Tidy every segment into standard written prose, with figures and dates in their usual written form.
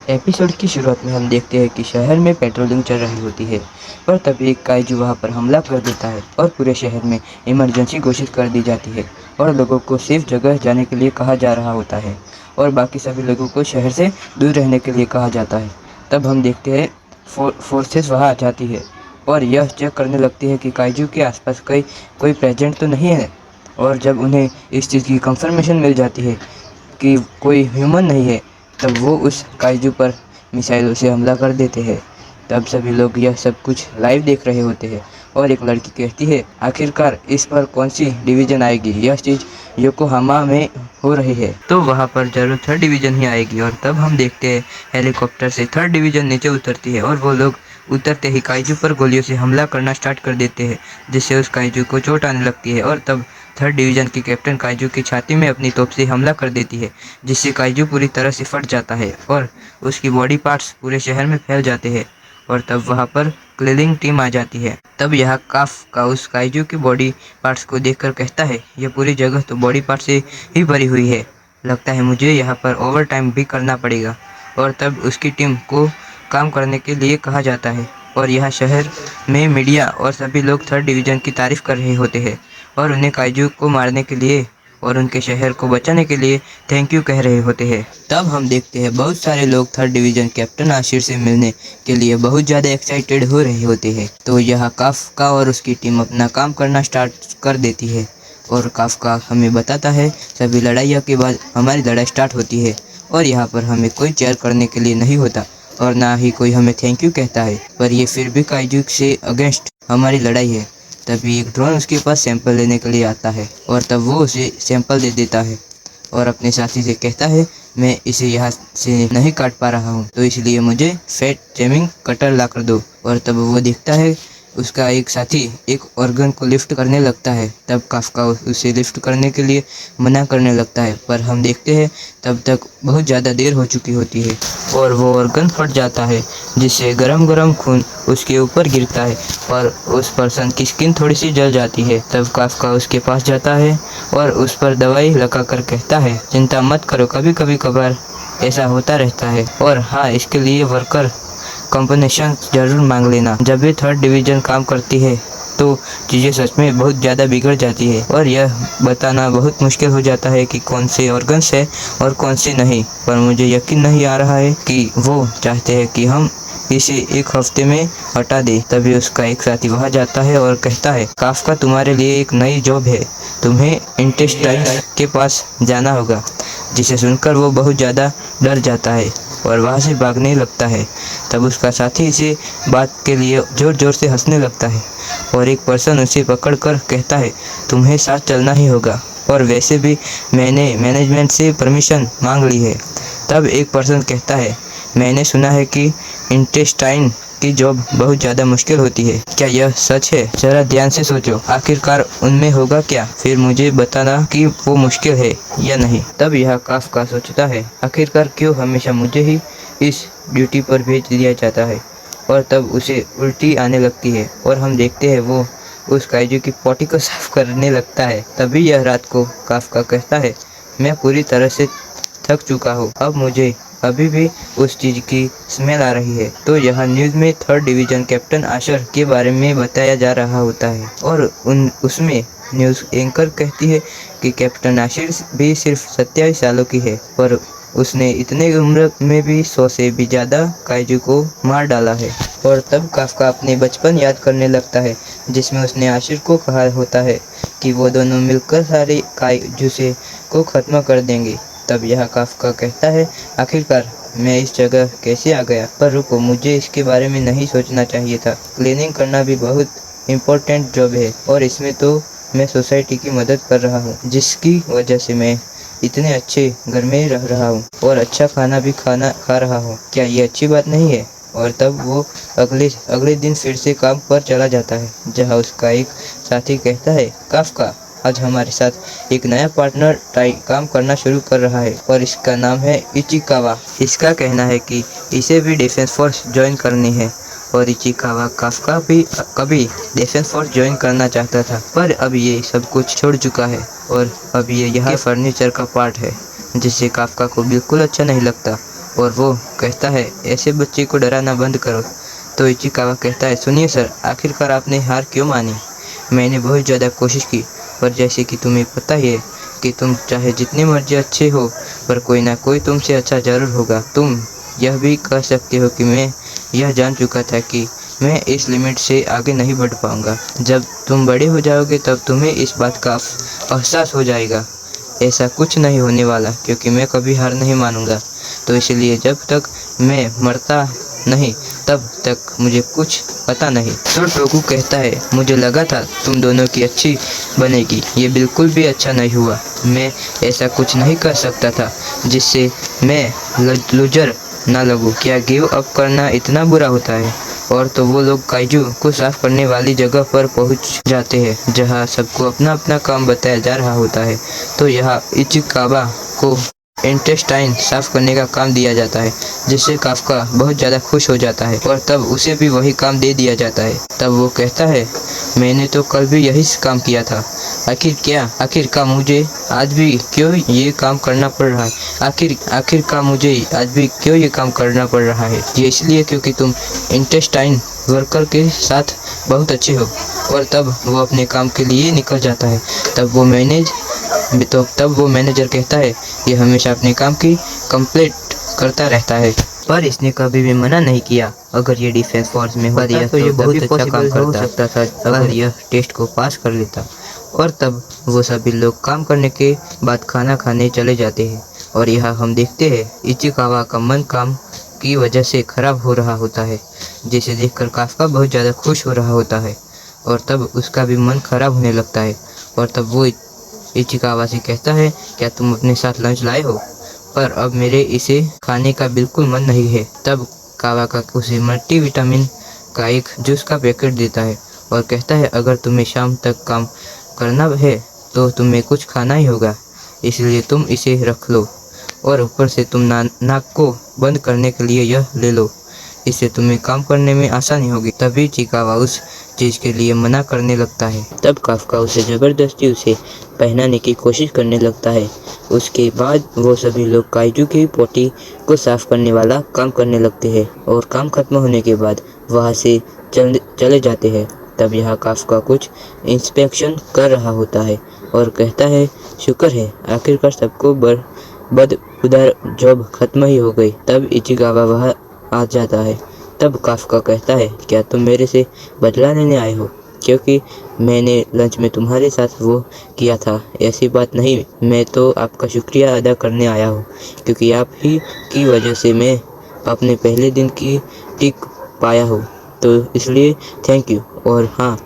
Episode की शुरुआत में हम देखते हैं कि शहर में पेट्रोलिंग चल रही होती है, पर तभी एक काइजू वहां पर हमला कर देता है और पूरे शहर में इमरजेंसी घोषित कर दी जाती है और लोगों को सेफ जगह जाने के लिए कहा जा रहा होता है और बाकी सभी लोगों को शहर से दूर रहने के लिए कहा जाता है। तब हम देखते हैं फोर्सेस वहाँ आ जाती है और यह चेक करने लगती है कि काइजू के आसपास कोई प्रेजेंट तो नहीं है। और जब उन्हें इस चीज़ की कंफर्मेशन मिल जाती है कि कोई ह्यूमन नहीं है, तब वो उस काइजू पर मिसाइलों से हमला कर देते हैं। तब सभी लोग यह सब कुछ लाइव देख रहे होते हैं और एक लड़की कहती है, आखिरकार इस पर कौन सी डिवीज़न आएगी? यह चीज़ योकोहामा में हो रही है, तो वहाँ पर ज़रूर थर्ड डिवीज़न ही आएगी। और तब हम देखते हैं हेलीकॉप्टर से थर्ड डिवीज़न नीचे उतरती है और वो लोग उतरते ही काइजू पर गोलियों से हमला करना स्टार्ट कर देते हैं, जिससे उस काइजू को चोट आने लगती है। और तब थर्ड डिवीज़न की कैप्टन काइजू की छाती में अपनी तोप से हमला कर देती है, जिससे काइजू पूरी तरह से फट जाता है और उसकी बॉडी पार्ट्स पूरे शहर में फैल जाते हैं। और तब वहाँ पर क्लीनिंग टीम आ जाती है। तब यह काफ का उस काइजू की बॉडी पार्ट्स को देखकर कहता है, यह पूरी जगह तो बॉडी पार्ट से ही भरी हुई है, लगता है मुझे यहाँ पर ओवर टाइम भी करना पड़ेगा। और तब उसकी टीम को काम करने के लिए कहा जाता है और यह शहर में मीडिया और सभी लोग थर्ड डिवीज़न की तारीफ कर रहे होते हैं और उन्हें काइजू को मारने के लिए और उनके शहर को बचाने के लिए थैंक यू कह रहे होते हैं। तब हम देखते हैं बहुत सारे लोग थर्ड डिवीज़न कैप्टन आशिर से मिलने के लिए बहुत ज़्यादा एक्साइटेड हो रहे होते हैं। तो यह काफका और उसकी टीम अपना काम करना स्टार्ट कर देती है और काफका हमें बताता है सभी लड़ाइयों के बाद हमारी लड़ाई स्टार्ट होती है और यहाँ पर हमें कोई चेयर करने के लिए नहीं होता और ना ही कोई हमें थैंक यू कहता है, पर ये फिर भी काइजू से अगेंस्ट हमारी लड़ाई है। तभी एक ड्रोन उसके पास सैंपल लेने के लिए आता है और तब वो उसे सैंपल दे देता है और अपने साथी से कहता है, मैं इसे यहाँ से नहीं काट पा रहा हूँ, तो इसलिए मुझे फेट जेमिंग कटर ला कर दो। और तब वो देखता है उसका एक साथी एक ऑर्गन को लिफ्ट करने लगता है। तब काफका उसे लिफ्ट करने के लिए मना करने लगता है, पर हम देखते हैं तब तक बहुत ज़्यादा देर हो चुकी होती है और वो ऑर्गन फट जाता है, जिससे गरम गरम खून उसके ऊपर गिरता है और उस पर्सन की स्किन थोड़ी सी जल जाती है। तब काफका उसके पास जाता है और उस पर दवाई लगा कर कहता है, चिंता मत करो, कभी कभी कभार ऐसा होता रहता है और हाँ, इसके लिए वर्कर कंपनसेशन जरूर मांग लेना। जब भी थर्ड डिवीज़न काम करती है तो चीज़ें सच में बहुत ज़्यादा बिगड़ जाती है और यह बताना बहुत मुश्किल हो जाता है कि कौन से ऑर्गन्स है और कौन से नहीं। पर मुझे यकीन नहीं आ रहा है कि वो चाहते हैं कि हम इसे एक हफ्ते में हटा दे। तभी उसका एक साथी वहाँ जाता है और कहता है, काफका तुम्हारे लिए एक नई जॉब है, तुम्हें इंटेस्टाइन के पास जाना होगा। जिसे सुनकर वो बहुत ज़्यादा डर जाता है और वहाँ से भागने लगता है। तब उसका साथी इसे बात के लिए ज़ोर ज़ोर से हंसने लगता है और एक पर्सन उसे पकड़कर कहता है, तुम्हें साथ चलना ही होगा और वैसे भी मैंने मैनेजमेंट से परमिशन मांग ली है। तब एक पर्सन कहता है, मैंने सुना है कि इंटेस्टाइन की जॉब बहुत ज़्यादा मुश्किल होती है, क्या यह सच है? जरा ध्यान से सोचो, आखिरकार उनमें होगा क्या, फिर मुझे बताना कि वो मुश्किल है या नहीं। तब यह काफका सोचता है, आखिरकार क्यों हमेशा मुझे ही इस ड्यूटी पर भेज दिया जाता है। और तब उसे उल्टी आने लगती है और हम देखते हैं वो उस काइजू की पॉटी को साफ करने लगता है। तभी यह रात को काफका कहता है, मैं पूरी तरह से थक चुका हूँ, अब मुझे अभी भी उस चीज़ की स्मेल आ रही है। तो यह न्यूज़ में थर्ड डिवीज़न कैप्टन आशर के बारे में बताया जा रहा होता है और उसमें न्यूज़ एंकर कहती है कि कैप्टन आशिर भी सिर्फ 27 सालों की है, पर उसने इतने उम्र में भी 100 से भी ज़्यादा काइजू को मार डाला है। और तब काफका अपने बचपन याद करने लगता है, जिसमें उसने आशिर को कहा होता है कि वो दोनों मिलकर सारे काइजू से को ख़त्म कर देंगे। तब यह काफका कहता है, आखिरकार मैं इस जगह कैसे आ गया? पर रुको, मुझे इसके बारे में नहीं सोचना चाहिए था। क्लीनिंग करना भी बहुत इम्पोर्टेंट जॉब है और इसमें तो मैं सोसाइटी की मदद कर रहा हूँ, जिसकी वजह से मैं इतने अच्छे घर में रह रहा हूँ और अच्छा खाना भी खा रहा हूँ। क्या ये अच्छी बात नहीं है? और तब वो अगले दिन फिर से काम पर चला जाता है, जहाँ उसका एक साथी कहता है, काफका आज हमारे साथ एक नया पार्टनर काम करना शुरू कर रहा है और इसका नाम है इचिकावा। इसका कहना है कि इसे भी डिफेंस फोर्स ज्वाइन करनी है और इचिकावा काफका भी कभी डिफेंस फोर्स ज्वाइन करना चाहता था, पर अब ये सब कुछ छोड़ चुका है और अब ये यहाँ फर्नीचर का पार्ट है, जिससे काफका को बिल्कुल अच्छा नहीं लगता और वो कहता है, ऐसे बच्चे को डराना बंद करो। तो इचिकावा कहता है, सुनिए सर, आखिरकार आपने हार क्यों मानी? मैंने बहुत ज़्यादा कोशिश की, पर जैसे कि तुम्हें पता ही है कि तुम चाहे जितने मर्जी अच्छे हो, पर कोई ना कोई तुमसे अच्छा ज़रूर होगा। तुम यह भी कह सकते हो कि मैं यह जान चुका था कि मैं इस लिमिट से आगे नहीं बढ़ पाऊंगा। जब तुम बड़े हो जाओगे तब तुम्हें इस बात का एहसास हो जाएगा। ऐसा कुछ नहीं होने वाला, क्योंकि मैं कभी हार नहीं मानूंगा। तो इसलिए जब तक मैं मरता नहीं तब तक मुझे कुछ पता नहीं। तो टोकू कहता है, मुझे लगा था तुम दोनों की अच्छी बनेगी, ये बिल्कुल भी अच्छा नहीं हुआ। मैं ऐसा कुछ नहीं कर सकता था जिससे मैं लूजर ना लगूं। क्या गिव अप करना इतना बुरा होता है? और तो वो लोग काइजू को साफ करने वाली जगह पर पहुंच जाते हैं, जहां सबको अपना अपना काम बताया जा रहा होता है। तो यहाँ इचिकावा को इंटेस्टाइन साफ करने का काम दिया जाता है, जिससे काफका बहुत ज़्यादा खुश हो जाता है और तब उसे भी वही काम दे दिया जाता है। तब वो कहता है, मैंने तो कल भी यही काम किया था, आखिरकार मुझे आज भी क्यों ये काम करना पड़ रहा है? आखिरकार मुझे आज भी क्यों ये काम करना पड़ रहा है? ये इसलिए क्योंकि तुम इंटेस्टाइन वर्कर के साथ बहुत अच्छे हो। और तब वो अपने काम के लिए निकल जाता है। तब वो मैनेजर कहता है, ये हमेशा अपने काम की कंप्लीट करता रहता है, पर इसने कभी भी मना नहीं किया। अगर ये डिफेंस फोर्स में होता तो ये बहुत अच्छा काम कर सकता था, अगर यह टेस्ट को पास कर लेता। और तब वो सभी लोग काम करने के बाद खाना खाने चले जाते हैं। और यहाँ हम देखते हैं इचिकावा का मन काम की वजह से खराब हो रहा होता है, जिसे देखकर काफका बहुत ज़्यादा खुश हो रहा होता है। और तब उसका भी मन खराब होने लगता है। और तब वो इचिकावा से कहता है, क्या तुम अपने साथ लंच लाए हो? पर अब मेरे इसे खाने का बिल्कुल मन नहीं है। तब कावाका उसे मल्टीविटामिन का एक जूस का पैकेट देता है और कहता है, अगर तुम्हें शाम तक काम करना है तो तुम्हें कुछ खाना ही होगा, इसलिए तुम इसे रख लो। और ऊपर से तुम नाक को बंद करने के लिए यह ले लो, इससे तुम्हें काम करने में आसानी होगी। तभी चिकावा उस चीज़ के लिए मना करने लगता है। तब काफका उसे ज़बरदस्ती उसे पहनाने की कोशिश करने लगता है। उसके बाद वो सभी लोग काइजू की पोटी को साफ करने वाला काम करने लगते हैं और काम खत्म होने के बाद वहाँ से चले जाते हैं। तब यहाँ काफका कुछ इंस्पेक्शन कर रहा होता है और कहता है, शुक्र है आखिरकार सबको उधर जॉब खत्म ही हो गई। तब इचिकावा वहाँ आ जाता है। तब काफका कहता है, क्या तुम मेरे से बदला लेने आए हो? क्योंकि मैंने लंच में तुम्हारे साथ वो किया था। ऐसी बात नहीं, मैं तो आपका शुक्रिया अदा करने आया हूँ, क्योंकि आप ही की वजह से मैं अपने पहले दिन की टिक पाया हूँ, तो इसलिए थैंक यू। और हाँ,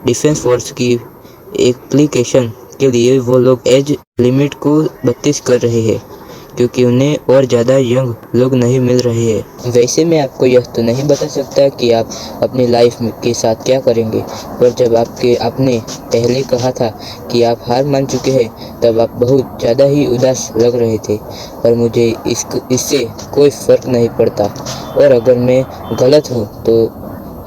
डिफेंस फोर्स की एप्लीकेशन के लिए वो लोग एज लिमिट को 32 कर रहे हैं, क्योंकि उन्हें और ज़्यादा यंग लोग नहीं मिल रहे हैं। वैसे मैं आपको यह तो नहीं बता सकता कि आप अपनी लाइफ के साथ क्या करेंगे, पर जब आपने पहले कहा था कि आप हार मान चुके हैं, तब आप बहुत ज़्यादा ही उदास लग रहे थे। पर मुझे इससे कोई फ़र्क नहीं पड़ता, और अगर मैं गलत हूँ तो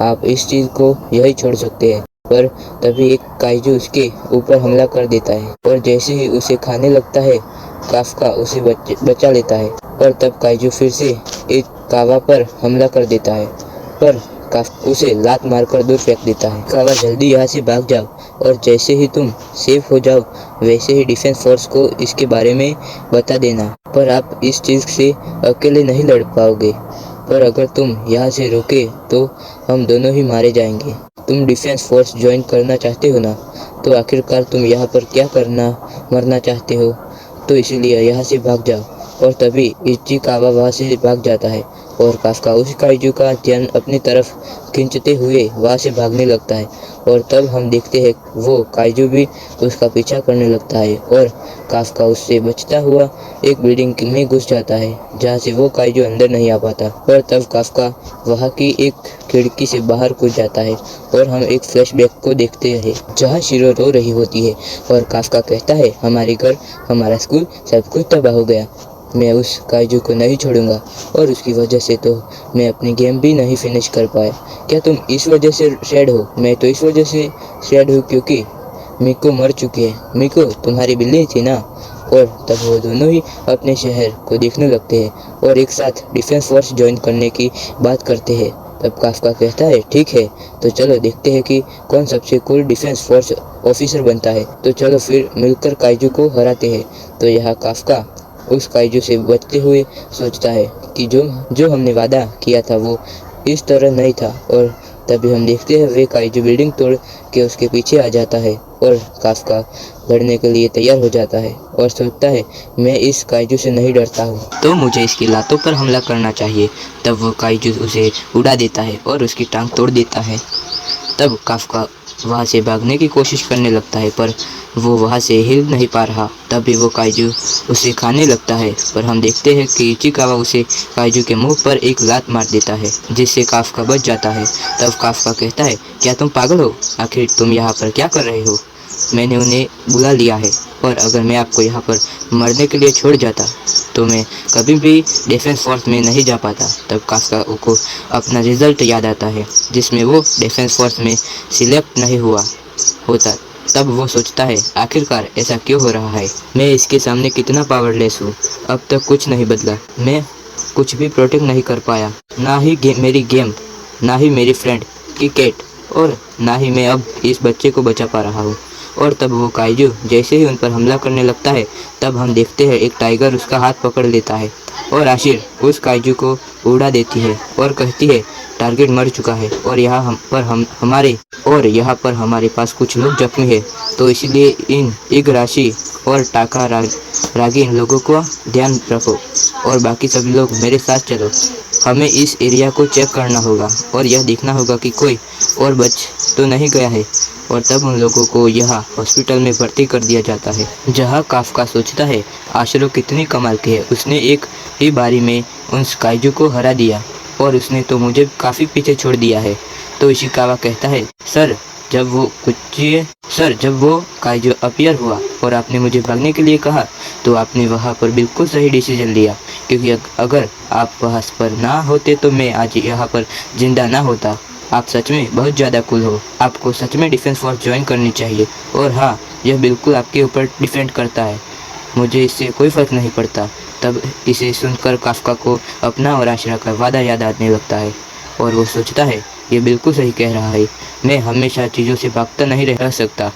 आप इस चीज़ को यही छोड़ सकते हैं। पर तभी एक काइजू उसके ऊपर हमला कर देता है, और जैसे ही उसे खाने लगता है काफका उसे बचा लेता है। पर तब काइजू फिर से एक कावा पर हमला कर देता है, पर काफका उसे लात मारकर दूर फेंक देता है। कावा, जल्दी यहाँ से भाग जाओ, और जैसे ही तुम सेफ हो जाओ वैसे ही डिफेंस फोर्स को इसके बारे में बता देना। पर आप इस चीज़ से अकेले नहीं लड़ पाओगे, पर अगर तुम यहाँ से रुके तो हम दोनों ही मारे जाएंगे। तुम डिफेंस फोर्स ज्वाइन करना चाहते हो ना? तो आखिरकार तुम यहाँ पर क्या मरना चाहते हो? तो इसलिए यहाँ से भाग जाओ। और तभी इचिकावा वहाँ से भाग जाता है और काफका उस काइजू का ध्यान अपनी तरफ खींचते हुए वहाँ से भागने लगता है। और तब हम देखते हैं वो काइजू भी उसका पीछा करने लगता है, और काफका उससे बचता हुआ एक बिल्डिंग में घुस जाता है, जहाँ से वो काइजू अंदर नहीं आ पाता। और तब काफका वहाँ की एक खिड़की से बाहर कूद जाता है, और हम एक फ्लैशबैक को देखते हैं जहाँ शिरो रो रही होती है, और काफका कहता है, हमारे घर, हमारा स्कूल, सब कुछ तबाह हो गया। मैं उस काइजू को नहीं छोड़ूंगा, और उसकी वजह से तो मैं अपनी गेम भी नहीं फिनिश कर पाया। क्या तुम इस वजह से सैड हो? मैं तो इस वजह से सैड हूँ क्योंकि मिको मर चुकी है। मिको तुम्हारी बिल्ली थी ना? और तब वो दोनों ही अपने शहर को देखने लगते हैं और एक साथ डिफेंस फोर्स ज्वाइन करने की बात करते हैं। तब काफ्का कहता है, ठीक है, तो चलो देखते हैं कि कौन सबसे कूल डिफेंस फोर्स ऑफिसर बनता है। तो चलो फिर मिलकर काइजू को हराते हैं। तो यहाँ काफ्का उस काइजू से बचते हुए सोचता है कि जो हमने वादा किया था वो इस तरह नहीं था। और तभी हम देखते हैं वे काइजू बिल्डिंग तोड़ के उसके पीछे आ जाता है और काफ्का लड़ने के लिए तैयार हो जाता है और सोचता है, मैं इस काइजू से नहीं डरता हूँ, तो मुझे इसकी लातों पर हमला करना चाहिए। तब वो काइजू उसे उड़ा देता है और उसकी टांग तोड़ देता है। तब काफ्का वहाँ से भागने की कोशिश करने लगता है पर वो वहाँ से हिल नहीं पा रहा। तभी वो काइजू उसे खाने लगता है पर हम देखते हैं कि इचिकावा उसे काइजू के मुंह पर एक लात मार देता है जिससे काफ्का बच जाता है। तब काफ्का कहता है, क्या तुम पागल हो? आखिर तुम यहाँ पर क्या कर रहे हो? मैंने उन्हें बुला लिया है और अगर मैं आपको यहाँ पर मरने के लिए छोड़ जाता तो मैं कभी भी डिफेंस फोर्स में नहीं जा पाता। तब काफ्का को अपना रिजल्ट याद आता है जिसमें वो डिफेंस फोर्स में सिलेक्ट नहीं हुआ होता। तब वो सोचता है, आखिरकार ऐसा क्यों हो रहा है? मैं इसके सामने कितना पावरलेस हूँ। अब तक कुछ नहीं बदला, मैं कुछ भी प्रोटेक्ट नहीं कर पाया, ना ही मेरी गेम, ना ही मेरी फ्रेंड की कैट, और ना ही मैं अब इस बच्चे को बचा पा रहा हूँ। और तब वो काइजू जैसे ही उन पर हमला करने लगता है तब हम देखते हैं एक टाइगर उसका हाथ पकड़ लेता है और आशिर उस काइजू को उड़ा देती है और कहती है, टारगेट मर चुका है और यहाँ पर हमारे पास कुछ लोग जख्मी है, तो इसलिए इन इगराशी और टाका रागी इन लोगों को ध्यान रखो और बाकी सभी लोग मेरे साथ चलो। हमें इस एरिया को चेक करना होगा और यह देखना होगा कि कोई और बच तो नहीं गया है। और तब उन लोगों को यहाँ हॉस्पिटल में भर्ती कर दिया जाता है, जहाँ काफ्का सोचता है, आशिरो कितनी कमाल की है, उसने एक ही बारी में उन काइजू को हरा दिया और उसने तो मुझे काफ़ी पीछे छोड़ दिया है। तो इशिकावा कहता है, सर जब वो काइजू अपीयर हुआ और आपने मुझे भागने के लिए कहा तो आपने वहाँ पर बिल्कुल सही डिसीजन लिया, क्योंकि अगर आप वहाँ पर ना होते तो मैं आज यहाँ पर जिंदा ना होता। आप सच में बहुत ज़्यादा कूल हो, आपको सच में डिफेंस फोर्स ज्वाइन करनी चाहिए। और हाँ, यह बिल्कुल आपके ऊपर डिपेंड करता है, मुझे इससे कोई फ़र्क नहीं पड़ता। तब इसे सुनकर काफ्का को अपना और आशिरा का वादा याद आने लगता है और वो सोचता है, ये बिल्कुल सही कह रहा है, मैं हमेशा चीज़ों से भागता नहीं रह सकता।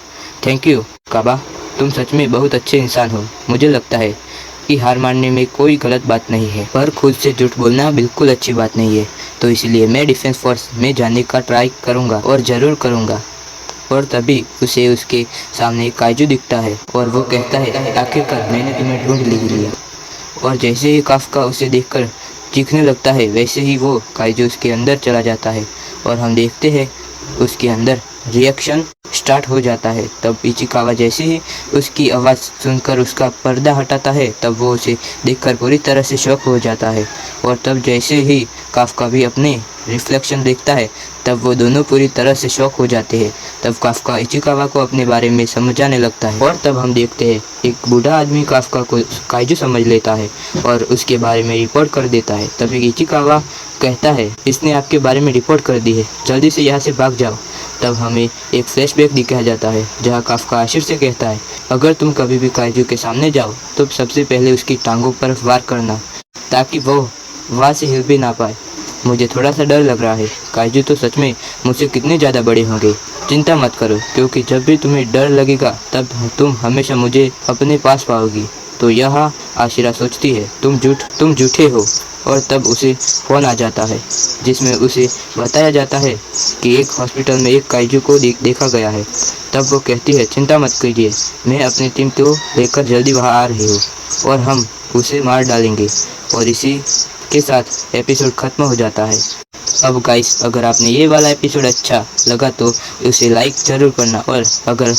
थैंक यू काबा, तुम सच में बहुत अच्छे इंसान हो। मुझे लगता है कि हार मानने में कोई गलत बात नहीं है, पर खुद से झूठ बोलना बिल्कुल अच्छी बात नहीं है। तो इसलिए मैं डिफेंस फोर्स में जाने का ट्राई करूँगा और ज़रूर करूँगा। और तभी उसे उसके सामने एक काइजू दिखता है और वो कहता है, आखिरकार मैंने तुम्हें ढूंढ लिया। और जैसे ही काफ्का उसे देखकर चीखने लगता है वैसे ही वो काइजू उसके अंदर चला जाता है और हम देखते हैं उसके अंदर रिएक्शन स्टार्ट हो जाता है। तब इचिकावा जैसे ही उसकी आवाज़ सुनकर उसका पर्दा हटाता है तब वो उसे देखकर पूरी तरह से शॉक हो जाता है। और तब जैसे ही काफ्का भी अपने रिफ्लेक्शन देखता है तब वो दोनों पूरी तरह से शॉक हो जाते हैं। तब काफ्का इचिकावा को अपने बारे में समझाने लगता है और तब हम देखते हैं एक बूढ़ा आदमी काफ्का को काइजू समझ लेता है और उसके बारे में रिपोर्ट कर देता है। तभी इचिकावा कहता है, इसने आपके बारे में रिपोर्ट कर दी है, जल्दी से यहाँ से भाग जाओ। तब हमें एक फ्लैशबैक दिखाया जाता है जहाँ काफ्का आशिर से कहता है, अगर तुम कभी भी काइजू के सामने जाओ तो सबसे पहले उसकी टांगों पर वार करना ताकि वो वहाँ से हिल भी ना पाए। मुझे थोड़ा सा डर लग रहा है, काइजू तो सच में मुझसे कितने ज़्यादा बड़े होंगे। चिंता मत करो, क्योंकि जब भी तुम्हें डर लगेगा तब तुम हमेशा मुझे अपने पास पाओगी। तो यह आशिरा सोचती है, तुम झूठे हो। और तब उसे फ़ोन आ जाता है जिसमें उसे बताया जाता है कि एक हॉस्पिटल में एक काइजू को देखा गया है। तब वो कहती है, चिंता मत कीजिए, मैं अपनी टीम को लेकर जल्दी वहाँ आ रही हूँ और हम उसे मार डालेंगे। और इसी के साथ एपिसोड ख़त्म हो जाता है। अब गाइस, अगर आपने ये वाला एपिसोड अच्छा लगा तो उसे लाइक ज़रूर करना, और अगर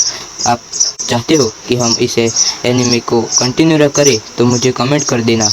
आप चाहते हो कि हम इसे एनिमे को कंटिन्यू करें तो मुझे कमेंट कर देना।